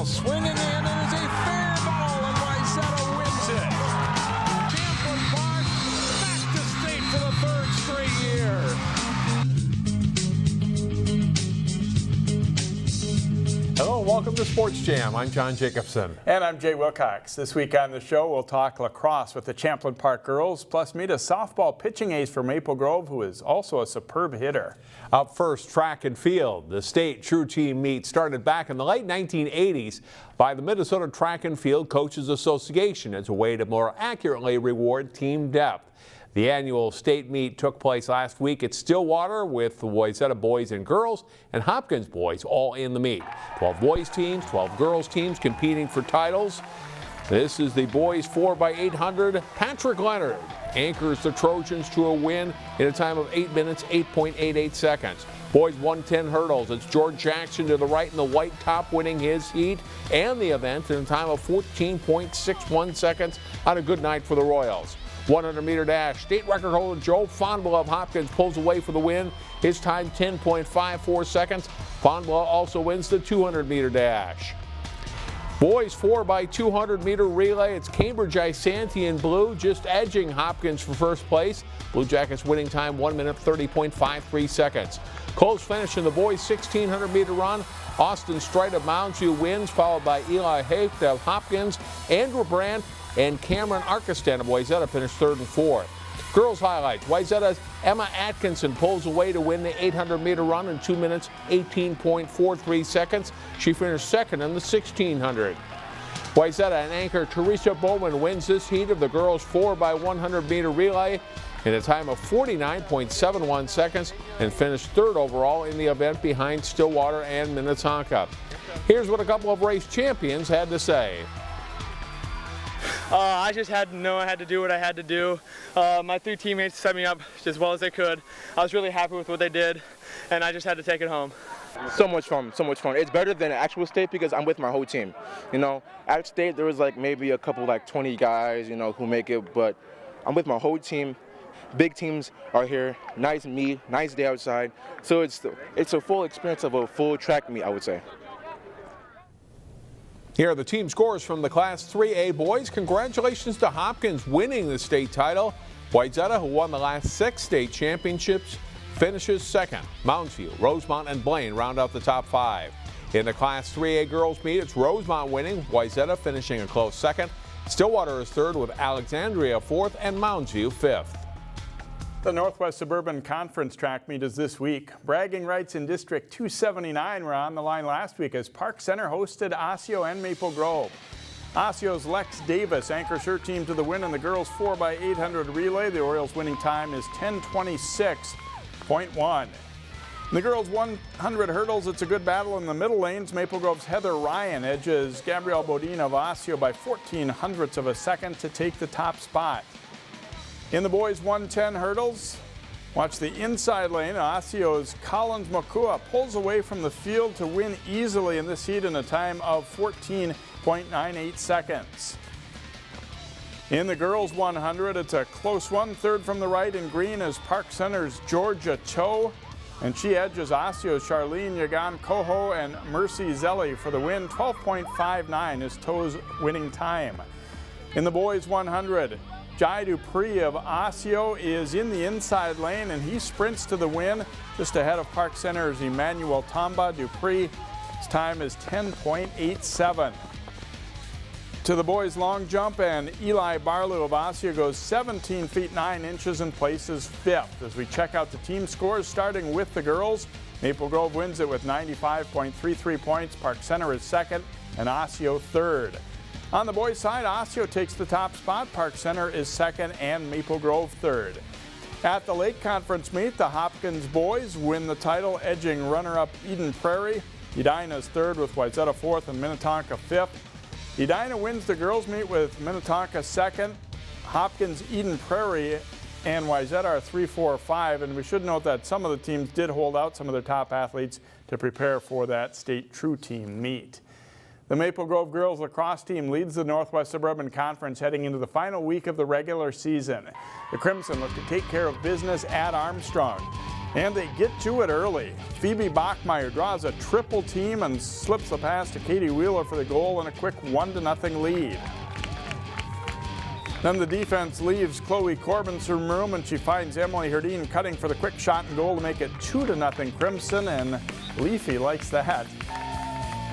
Robbinsdale swinging in, and it's a fair ball, and Wayzata wins it. Champlin Park back to state for the third straight year. Hello, welcome to Sports Jam. I'm John Jacobson. And I'm Jay Wilcox. This week on the show, we'll talk lacrosse with the Champlin Park girls, plus meet a softball pitching ace from Maple Grove, who is also a superb hitter. Up first, track and field. The state true team meet started back in the late 1980s by the Minnesota Track and Field Coaches Association as a way to more accurately reward team depth. The annual state meet took place last week at Stillwater with the Wayzata boys and girls and Hopkins boys all in the meet. 12 boys teams, 12 girls teams competing for titles. This is the boys 4x800. Patrick Leonard anchors the Trojans to a win in a time of 8 minutes, 8.88 seconds. Boys 110 hurdles. It's George Jackson to the right in the white top winning his heat and the event in a time of 14.61 seconds on a good night for the Royals. 100-meter dash. State record holder Joe Fondla of Hopkins pulls away for the win. His time 10.54 seconds. Fondla also wins the 200-meter dash. Boys 4x200-meter relay. It's Cambridge Isanti in blue just edging Hopkins for first place. Blue Jackets winning time 1 minute 30.53 seconds. Close finish in the boys 1600-meter run. Austin Strite of Mounds View wins, followed by Eli Haight of Hopkins, Andrew Brandt, and Cameron Arkistan of Wayzata finished third and fourth. Girls highlights. Wayzata's Emma Atkinson pulls away to win the 800-meter run in 2 minutes, 18.43 seconds. She finished second in the 1600. Wayzata and anchor Teresa Bowman wins this heat of the girls 4x100-meter relay in a time of 49.71 seconds and finished third overall in the event behind Stillwater and Minnetonka. Here's what a couple of race champions had to say. I just had to know I had to do what I had to do. My three teammates set me up as well as they could. I was really happy with what they did, and I just had to take it home. So much fun, so much fun. It's better than actual state because I'm with my whole team. You know, at state there was like maybe a couple 20 guys, who make it, but I'm with my whole team. Big teams are here, nice meet, nice day outside. So it's a full experience of a full track meet, I would say. Here are the team scores from the Class 3A boys. Congratulations to Hopkins winning the state title. Wayzata, who won the last 6 state championships, finishes second. Mounds View, Rosemont, and Blaine round out the top 5. In the Class 3A girls meet, it's Rosemont winning, Wayzata finishing a close second. Stillwater is third with Alexandria fourth and Mounds View fifth. The Northwest Suburban Conference track meet is this week. Bragging rights in District 279 were on the line last week as Park Center hosted Osseo and Maple Grove. Osceo's Lex Davis anchors her team to the win in the girls 4x800 relay. The Orioles' winning time is 10:26.1. In the girls 100 hurdles, it's a good battle in the middle lanes. Maple Grove's Heather Ryan edges Gabrielle Bodine of Osseo by 14 hundredths of a second to take the top spot. In the boys 110 hurdles, watch the inside lane. Osceo's Collins Makua pulls away from the field to win easily in this heat in a time of 14.98 seconds. In the girls 100, it's a close one. Third from the right in green is Park Center's Georgia Cho, and she edges Osceo's Charlene Yagan Coho and Mercy Zelli for the win. 12.59 is Cho's winning time. In the boys 100, Jai Dupree of Osseo is in the inside lane, and he sprints to the win just ahead of Park Center's Emmanuel Tamba. Dupree, his time is 10.87. To the boys' long jump, and Eli Barlow of Osseo goes 17 feet 9 inches and places fifth. As we check out the team scores, starting with the girls, Maple Grove wins it with 95.33 points. Park Center is second, and Osseo third. On the boys' side, Osseo takes the top spot. Park Center is second and Maple Grove third. At the Lake Conference meet, the Hopkins boys win the title, edging runner-up Eden Prairie. Edina's third with Wayzata fourth and Minnetonka fifth. Edina wins the girls meet with Minnetonka second. Hopkins, Eden Prairie, and Wayzata are 3, 4, 5. And we should note that some of the teams did hold out some of their top athletes to prepare for that state true team meet. The Maple Grove girls lacrosse team leads the Northwest Suburban Conference heading into the final week of the regular season. The Crimson look to take care of business at Armstrong. And they get to it early. Phoebe Bachmeyer draws a triple team and slips the pass to Katie Wheeler for the goal and a quick 1-0 lead. Then the defense leaves Chloe Corbin's room and she finds Emily Herdine cutting for the quick shot and goal to make it 2-0 Crimson, and Leafy likes that.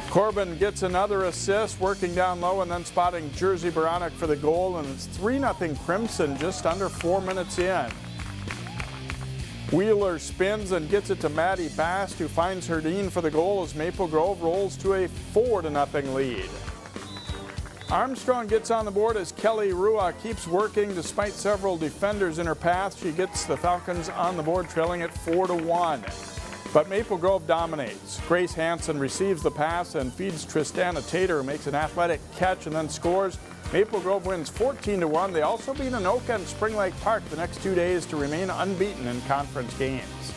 Corbin gets another assist, working down low and then spotting Jersey Baronic for the goal, and it's 3-0 Crimson just under 4 minutes in. Wheeler spins and gets it to Maddie Bast, who finds Herdine for the goal as Maple Grove rolls to a 4-0 lead. Armstrong gets on the board as Kelly Rua keeps working despite several defenders in her path. She gets the Falcons on the board, trailing at 4-1. But Maple Grove dominates. Grace Hansen receives the pass and feeds Tristana Tater, who makes an athletic catch and then scores. Maple Grove wins 14-1. They also beat Anoka and Spring Lake Park the next 2 days to remain unbeaten in conference games.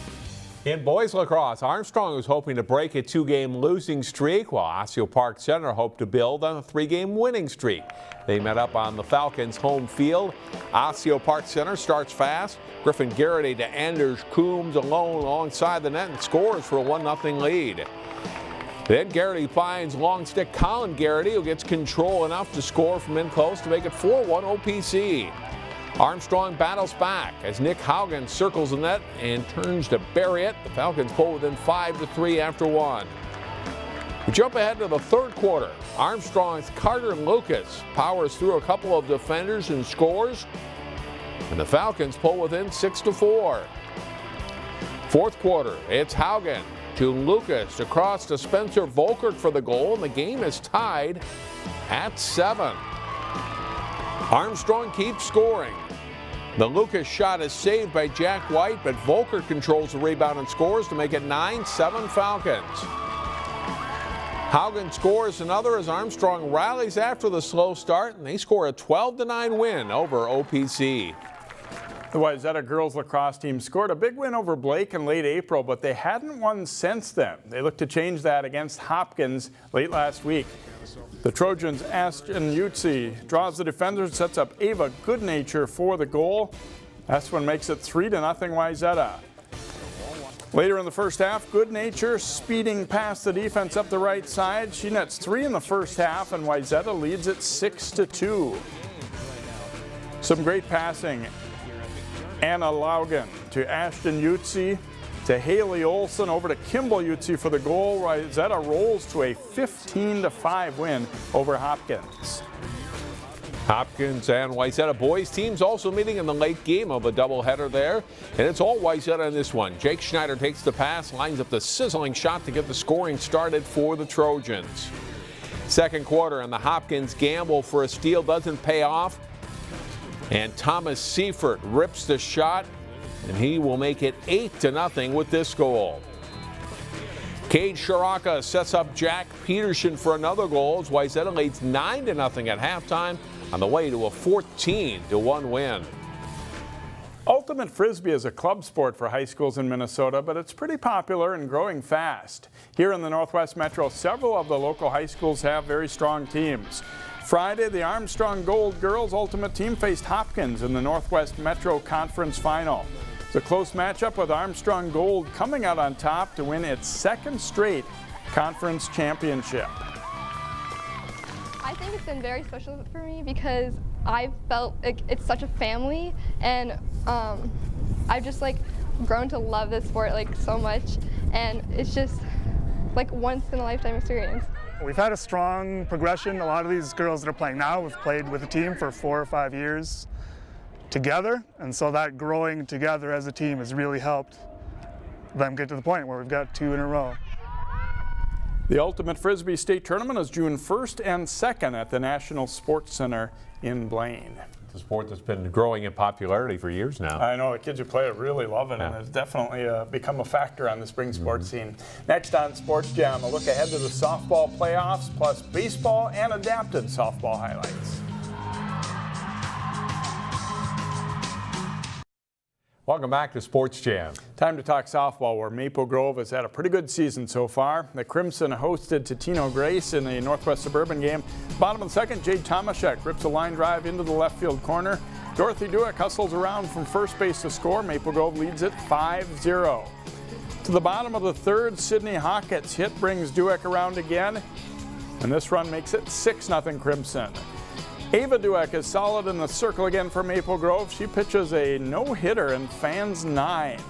In boys lacrosse, Armstrong was hoping to break a 2-game losing streak, while Osseo Park Center hoped to build on a 3-game winning streak. They met up on the Falcons' home field. Osseo Park Center starts fast. Griffin Garrity to Anders Coombs alone alongside the net and scores for a 1-0 lead. Then Garrity finds long stick Colin Garrity, who gets control enough to score from in close to make it 4-1 OPC. Armstrong battles back as Nick Haugen circles the net and turns to bury it. The Falcons pull within 5-3 after 1. We jump ahead to the third quarter. Armstrong's Carter Lucas powers through a couple of defenders and scores, and the Falcons pull within 6-4. Fourth quarter, it's Haugen to Lucas across to Spencer Volkert for the goal, and the game is tied at 7. Armstrong keeps scoring. The Lucas shot is saved by Jack White, but Volkert controls the rebound and scores to make it 9-7 Falcons. Haugen scores another as Armstrong rallies after the slow start, and they score a 12-9 win over OPC. The Wayzata girls lacrosse team scored a big win over Blake in late April, but they hadn't won since then. They look to change that against Hopkins late last week. The Trojans' Ashton Yutzi draws the defender and sets up Ava Goodnature for the goal. Eswin makes it 3-0 Wayzata. Later in the first half, Goodnature speeding past the defense up the right side. She nets 3 in the first half, and Wayzata leads it 6-2. Some great passing. Anna Laugen to Ashton Yutzi, to Haley Olson, over to Kimball Yutzi for the goal. Wayzata rolls to a 15-5 win over Hopkins. Hopkins and Wayzata boys teams also meeting in the late game of a doubleheader there, and it's all Wayzata in this one. Jake Schneider takes the pass, lines up the sizzling shot to get the scoring started for the Trojans. Second quarter, and the Hopkins gamble for a steal doesn't pay off, and Thomas Seifert rips the shot, and he will make it 8-0 with this goal. Cade Sharaka sets up Jack Peterson for another goal as Wayzata leads 9-0 at halftime on the way to a 14-1 win. Ultimate Frisbee is a club sport for high schools in Minnesota, but it's pretty popular and growing fast. Here in the Northwest Metro, several of the local high schools have very strong teams. Friday, the Armstrong Gold girls ultimate team faced Hopkins in the Northwest Metro Conference Final. It's a close matchup with Armstrong Gold coming out on top to win its second straight conference championship. I think it's been very special for me because I've felt like it's such a family, and I've just grown to love this sport so much, and it's just like once in a lifetime experience. We've had a strong progression. A lot of these girls that are playing now have played with the team for 4 or 5 years together, and so that growing together as a team has really helped them get to the point where we've got 2 in a row. The Ultimate Frisbee State Tournament is June 1st and 2nd at the National Sports Center in Blaine. It's a sport that's been growing in popularity for years now. I know the kids who play it really love it, and it's definitely become a factor on the spring sports scene. Next on Sports Jam, a look ahead to the softball playoffs, plus baseball and adapted softball highlights. Welcome back to Sports Jam. Time to talk softball, where Maple Grove has had a pretty good season so far. The Crimson hosted Totino Grace in the Northwest Suburban game. Bottom of the second, Jade Tomaszek rips a line drive into the left field corner. Dorothy Dueck hustles around from first base to score. Maple Grove leads it 5-0. To the bottom of the third, Sydney Hockett's hit brings Dueck around again, and this run makes it 6-0 Crimson. Ava Dueck is solid in the circle again for Maple Grove. She pitches a no-hitter and fans 9.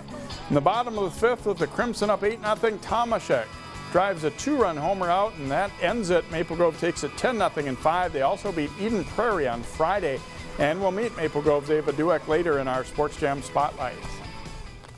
In the bottom of the fifth with the Crimson up 8-0, Tomaszek drives a 2-run homer out, and that ends it. Maple Grove takes it 10-0 in 5. They also beat Eden Prairie on Friday, and we'll meet Maple Grove's Ava Dueck later in our Sports Jam Spotlight.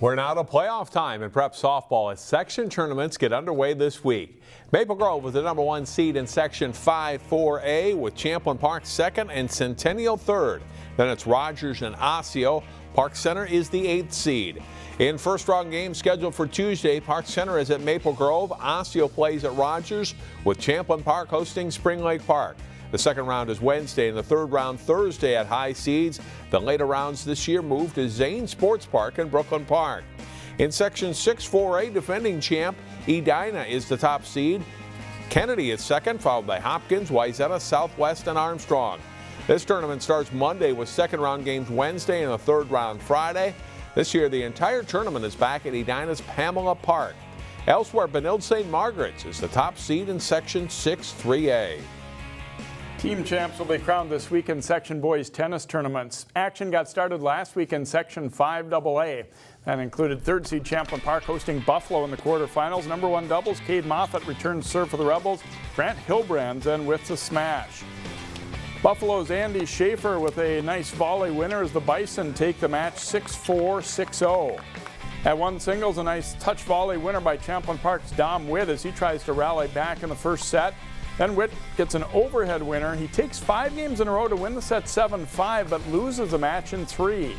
We're now to playoff time in prep softball as section tournaments get underway this week. Maple Grove was the #1 seed in section 5-4A with Champlin Park 2nd and Centennial 3rd. Then it's Rogers and Osseo. Park Center is the 8th seed. In first round games scheduled for Tuesday, Park Center is at Maple Grove. Osseo plays at Rogers with Champlin Park hosting Spring Lake Park. The second round is Wednesday and the third round Thursday at High Seeds. The later rounds this year moved to Zane Sports Park in Brooklyn Park. In section 6-4A, defending champ Edina is the top seed. Kennedy is second, followed by Hopkins, Wayzata, Southwest, and Armstrong. This tournament starts Monday with second round games Wednesday and the third round Friday. This year, the entire tournament is back at Edina's Pamela Park. Elsewhere, Benilde St. Margaret's is the top seed in section 6-3A. Team champs will be crowned this week in section boys tennis tournaments. Action got started last week in section 5AA. That included third seed Champlin Park hosting Buffalo in the quarterfinals. #1 doubles, Cade Moffat returns serve for the Rebels. Grant Hilbrand then with the smash. Buffalo's Andy Schaefer with a nice volley winner as the Bison take the match 6-4, 6-0. At one singles, a nice touch volley winner by Champlin Park's Dom Witt as he tries to rally back in the first set. Then Witt gets an overhead winner. He takes 5 games in a row to win the set 7-5, but loses the match in 3.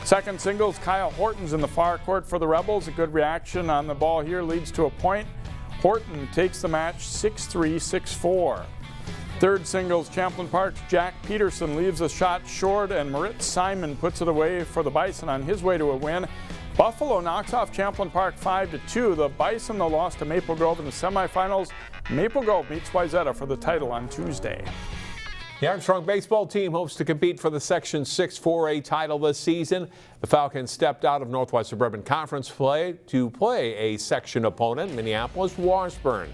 Second singles, Kyle Horton's in the far court for the Rebels. A good reaction on the ball here leads to a point. Horton takes the match 6-3, 6-4. Third singles, Champlin Park's Jack Peterson leaves a shot short, and Moritz Simon puts it away for the Bison on his way to a win. Buffalo knocks off Champlin Park 5-2. The Bison, though, lost to Maple Grove in the semifinals. Maple Grove meets Wayzata for the title on Tuesday. The Armstrong baseball team hopes to compete for the Section 6-4A title this season. The Falcons stepped out of Northwest Suburban Conference play to play a section opponent, Minneapolis Washburn.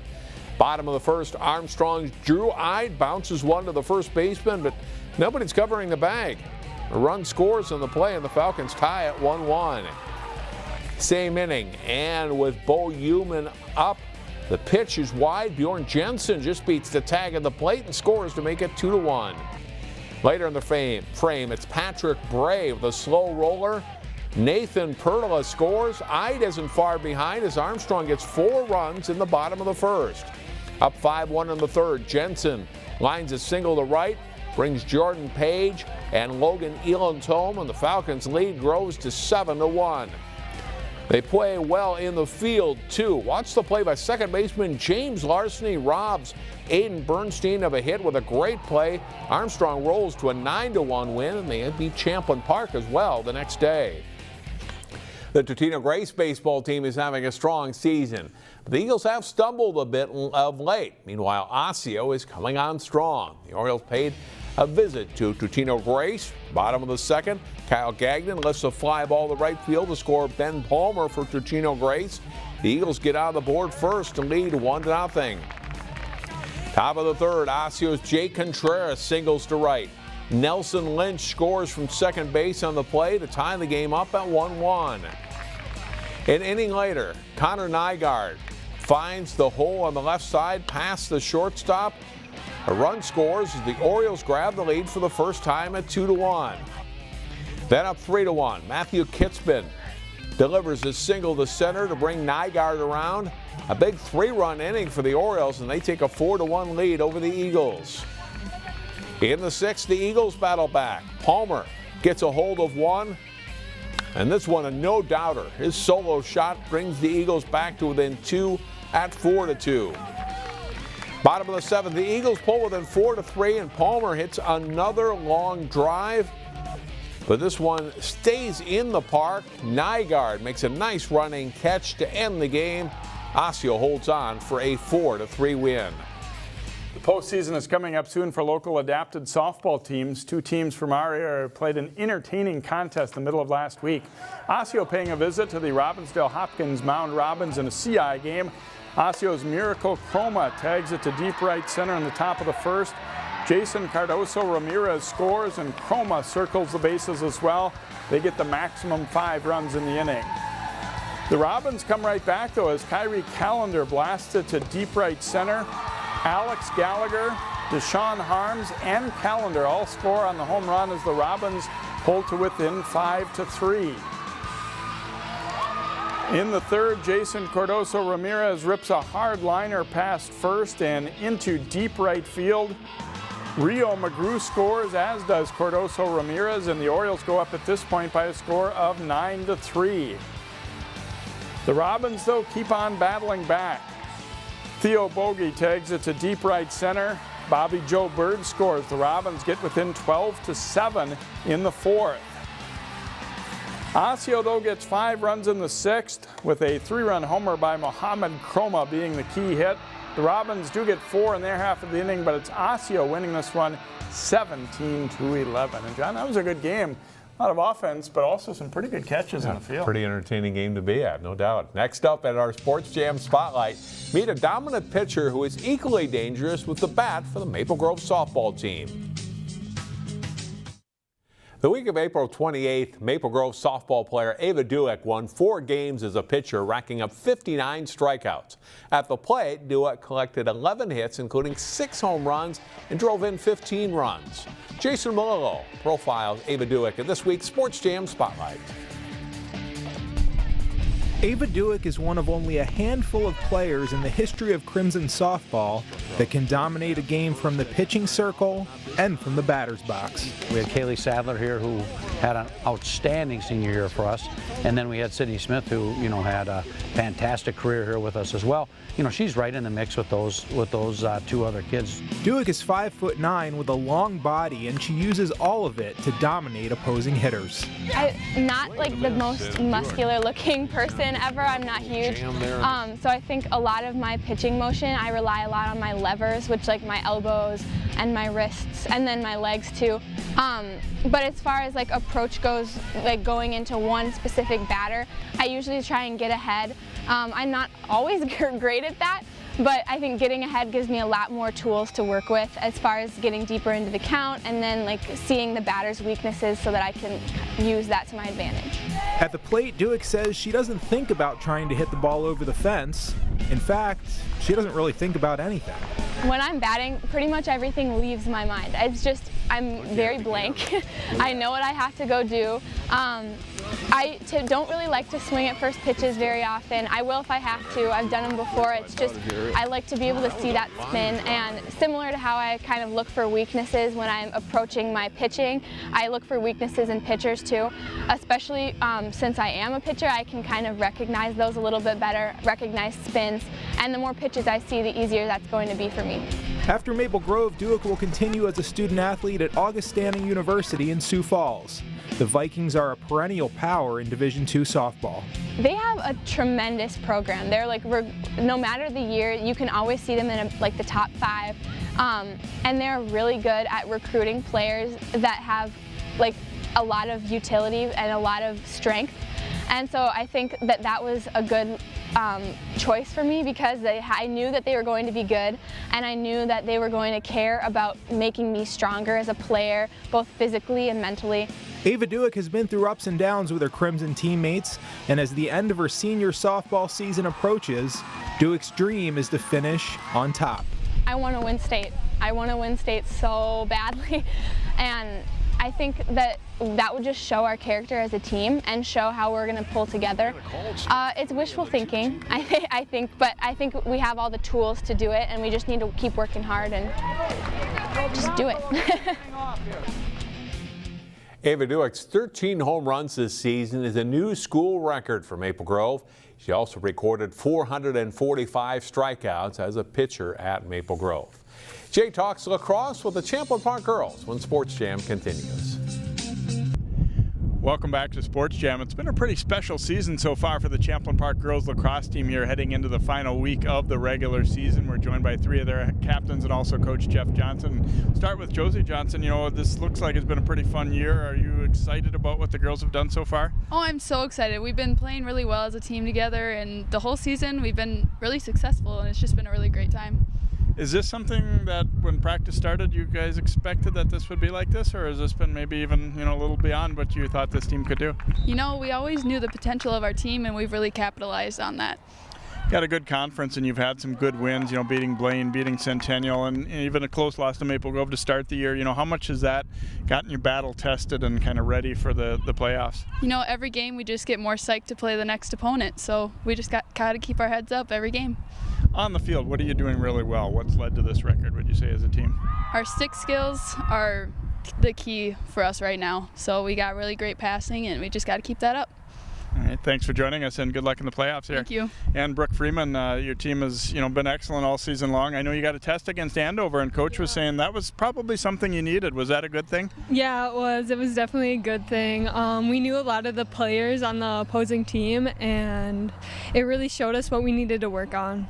Bottom of the first, Armstrong's Drew Ide bounces one to the first baseman, but nobody's covering the bag. A run scores in the play, and the Falcons tie at 1-1. Same inning, and with Bo Heumann up, the pitch is wide. Bjorn Jensen just beats the tag of the plate and scores to make it 2-1. Later in the frame, it's Patrick Bray with a slow roller. Nathan Perla scores. Ide isn't far behind as Armstrong gets 4 runs in the bottom of the first. Up 5-1 in the third, Jensen lines a single to right, brings Jordan Page and Logan Elands home, and the Falcons' lead grows to 7-1. They play well in the field, too. Watch the play by second baseman James Larson. He robs Aiden Bernstein of a hit with a great play. Armstrong rolls to a 9-1 win, and they beat Champlin Park as well the next day. The Totino Grace baseball team is having a strong season. The Eagles have stumbled a bit of late. Meanwhile, Osseo is coming on strong. The Orioles paid a visit to Totino Grace. Bottom of the second, Kyle Gagnon lifts a fly ball to right field to score Ben Palmer for Totino Grace. The Eagles get out of the board first and lead 1-0. Top of the third, Osseo's Jake Contreras singles to right. Nelson Lynch scores from second base on the play to tie the game up at 1-1. An inning later, Connor Nygaard finds the hole on the left side past the shortstop. A run scores as the Orioles grab the lead for the first time at 2-1. Then up 3-1, Matthew Kitzman delivers a single to center to bring Nygaard around. A big 3-run inning for the Orioles, and they take a 4-1 lead over the Eagles. In the sixth, the Eagles battle back. Palmer gets a hold of one, and this one a no-doubter. His solo shot brings the Eagles back to within 2 at 4-2. Bottom of the seventh, the Eagles pull within 4-3, and Palmer hits another long drive. But this one stays in the park. Nygaard makes a nice running catch to end the game. Osseo holds on for a 4-3 win. The postseason is coming up soon for local adapted softball teams. Two teams from our area played an entertaining contest in the middle of last week. Osseo paying a visit to the Robbinsdale Hopkins Mound Robins in a CI game. Osseo's Miracle Chroma tags it to deep right center in the top of the first. Jason Cardoso Ramirez scores and Chroma circles the bases as well. They get the maximum 5 runs in the inning. The Robins come right back though as Kyrie Callender blasts it to deep right center. Alex Gallagher, Deshaun Harms, and Callender all score on the home run as the Robins pull to within 5-3. In the third, Jason Cardoso Ramirez rips a hard liner past first and into deep right field. Rio McGrew scores, as does Cardoso Ramirez, and the Orioles go up at this point by a score of 9-3. The Robins, though, keep on battling back. Theo Bogey tags it to deep right center. Bobby Joe Bird scores. The Robins get within 12-7 in the fourth. Osseo, though, gets 5 runs in the sixth, with a 3-run homer by Mohamed Chroma being the key hit. The Robins do get 4 in their half of the inning, but it's Osseo winning this one 17-11. And John, that was a good game. A lot of offense, but also some pretty good catches in the field. Pretty entertaining game to be at, no doubt. Next up at our Sports Jam Spotlight, meet a dominant pitcher who is equally dangerous with the bat for the Maple Grove softball team. The week of April 28th, Maple Grove softball player Ava Dueck won 4 games as a pitcher, racking up 59 strikeouts. At the plate, Dueck collected 11 hits, including 6 home runs, and drove in 15 runs. Jason Melillo profiles Ava Dueck in this week's Sports Jam Spotlight. Ava Dueck is one of only a handful of players in the history of Crimson softball that can dominate a game from the pitching circle and from the batter's box. We had Kaylee Sadler here who had an outstanding senior year for us, and then we had Sydney Smith who, had a fantastic career here with us as well. She's right in the mix with those 2 other kids. Dueck is 5'9" with a long body, and she uses all of it to dominate opposing hitters. I'm not like the most muscular looking person ever. I'm not huge. So I think a lot of my pitching motion, I rely a lot on my levers, which like my elbows and my wrists, and then my legs too. But as far as like approach goes, like going into one specific batter, I usually try and get ahead. I'm not always great at that, but I think getting ahead gives me a lot more tools to work with as far as getting deeper into the count and then like seeing the batter's weaknesses so that I can use that to my advantage. At the plate, Dueck says she doesn't think about trying to hit the ball over the fence. In fact, she doesn't really think about anything. When I'm batting, pretty much everything leaves my mind. It's just, I'm very blank. I know what I have to go do. I don't really like to swing at first pitches very often. I will if I have to. I've done them before. It's just, I like to be able to see that spin, and similar to how I kind of look for weaknesses when I'm approaching my pitching, I look for weaknesses in pitchers too. Especially since I am a pitcher, I can kind of recognize those a little bit better, recognize spins, and the more pitches I see, the easier that's going to be for me. After Maple Grove, Dueck will continue as a student athlete at Augustana University in Sioux Falls. The Vikings are a perennial power in Division II softball. They have a tremendous program. They're like, no matter the year, you can always see them in like the top 5. And they're really good at recruiting players that have like a lot of utility and a lot of strength. And so I think that was a good choice for me because I knew that they were going to be good, and I knew that they were going to care about making me stronger as a player, both physically and mentally. Ava Dueck has been through ups and downs with her Crimson teammates, and as the end of her senior softball season approaches, Dueck's dream is to finish on top. I want to win state. I want to win state so badly, and I think that would just show our character as a team and show how we're going to pull together. It's wishful thinking, I think, but I think we have all the tools to do it, and we just need to keep working hard and just do it. Ava Dueck's 13 home runs this season is a new school record for Maple Grove. She also recorded 445 strikeouts as a pitcher at Maple Grove. Jay talks lacrosse with the Champlin Park girls when Sports Jam continues. Welcome back to Sports Jam. It's been a pretty special season so far for the Champlin Park girls lacrosse team here heading into the final week of the regular season. We're joined by three of their captains and also Coach Jeff Johnson. Start with Josie Johnson. You know, this looks like it's been a pretty fun year. Are you excited about what the girls have done so far? Oh, I'm so excited. We've been playing really well as a team together, and the whole season we've been really successful, and it's just been a really great time. Is this something that when practice started you guys expected that this would be like this, or has this been maybe even, you know, a little beyond what you thought this team could do? You know, we always knew the potential of our team, and we've really capitalized on that. Got a good conference, and you've had some good wins, you know, beating Blaine, beating Centennial, and even a close loss to Maple Grove to start the year. You know, how much has that gotten you battle tested and kind of ready for the playoffs? You know, every game we just get more psyched to play the next opponent, so we just got to keep our heads up every game. On the field, what are you doing really well? What's led to this record, would you say, as a team? Our stick skills are the key for us right now, so we got really great passing, and we just got to keep that up. All right, thanks for joining us, and good luck in the playoffs here. Thank you. And Brooke Freeman, your team has been excellent all season long. I know you got a test against Andover, and Coach was saying that was probably something you needed. Was that a good thing? Yeah, it was. It was definitely a good thing. We knew a lot of the players on the opposing team, and it really showed us what we needed to work on.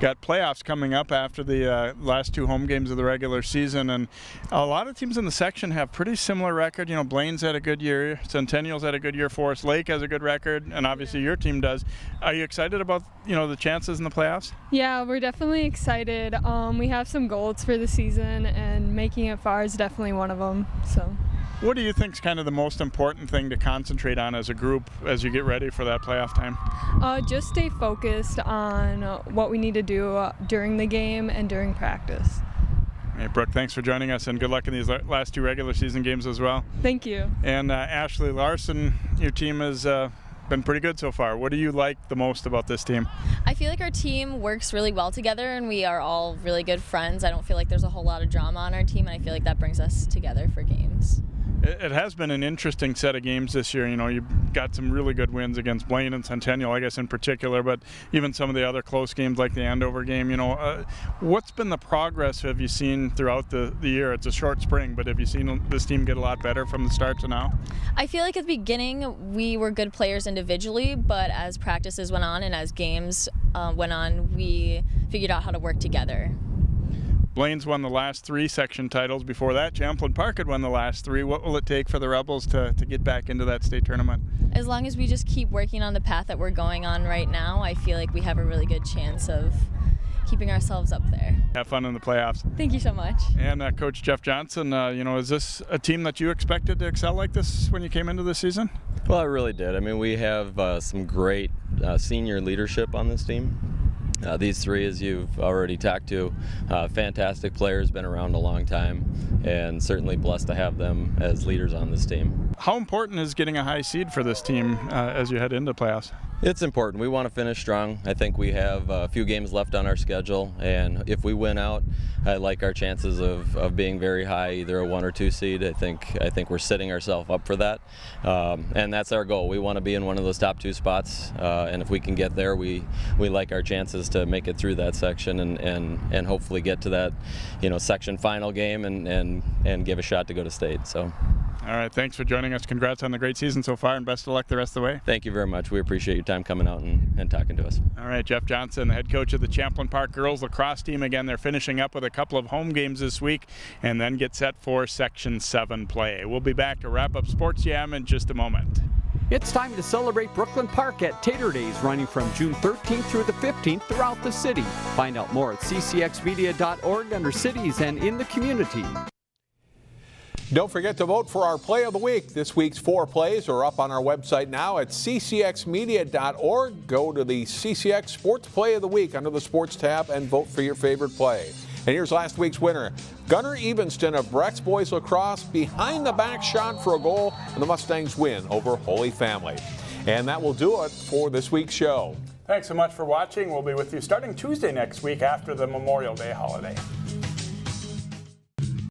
Got playoffs coming up after the last two home games of the regular season, and a lot of teams in the section have pretty similar record. You know, Blaine's had a good year, Centennial's had a good year, Forest Lake has a good record, and obviously your team does. Are you excited about, you know, the chances in the playoffs? Yeah, we're definitely excited. We have some goals for the season, and making it far is definitely one of them. So. What do you think is kind of the most important thing to concentrate on as a group as you get ready for that playoff time? Just stay focused on what we need to do during the game and during practice. Hey, Brooke, thanks for joining us, and good luck in these last two regular season games as well. Thank you. And Ashley Larson, your team has been pretty good so far. What do you like the most about this team? I feel like our team works really well together, and we are all really good friends. I don't feel like there's a whole lot of drama on our team, and I feel like that brings us together for games. It has been an interesting set of games this year. You know, you've got some really good wins against Blaine and Centennial, I guess, in particular, but even some of the other close games like the Andover game. You know, what's been the progress have you seen throughout the year? It's a short spring, but have you seen this team get a lot better from the start to now? I feel like at the beginning we were good players individually, but as practices went on and as games went on, we figured out how to work together. Blaine's won the last three section titles. Before that, Champlin Park had won the last three. What will it take for the Rebels to get back into that state tournament? As long as we just keep working on the path that we're going on right now, I feel like we have a really good chance of keeping ourselves up there. Have fun in the playoffs. Thank you so much. And Coach Jeff Johnson, you know, is this a team that you expected to excel like this when you came into this season? Well, I really did. I mean, we have some great senior leadership on this team. These three, as you've already talked to, fantastic players, been around a long time, and certainly blessed to have them as leaders on this team. How important is getting a high seed for this team as you head into playoffs? It's important. We want to finish strong. I think we have a few games left on our schedule, and if we win out, I like our chances of being very high, either a 1 or 2 seed. I think we're setting ourselves up for that, and that's our goal. We want to be in one of those top 2 spots, and if we can get there, we like our chances to make it through that section and hopefully get to that, you know, section final game and give a shot to go to state. So. All right, thanks for joining us. Congrats on the great season so far, and best of luck the rest of the way. Thank you very much. We appreciate your time coming out and talking to us. All right, Jeff Johnson, the head coach of the Champlin Park girls lacrosse team. Again, they're finishing up with a couple of home games this week and then get set for Section 7 play. We'll be back to wrap up Sports Jam in just a moment. It's time to celebrate Brooklyn Park at Tater Days, running from June 13th through the 15th throughout the city. Find out more at ccxmedia.org under cities and in the community. Don't forget to vote for our Play of the Week. This week's 4 plays are up on our website now at ccxmedia.org. Go to the CCX Sports Play of the Week under the Sports tab and vote for your favorite play. And here's last week's winner. Gunnar Evanston of Breck's Boys Lacrosse, behind the back shot for a goal, and the Mustangs win over Holy Family. And that will do it for this week's show. Thanks so much for watching. We'll be with you starting Tuesday next week after the Memorial Day holiday.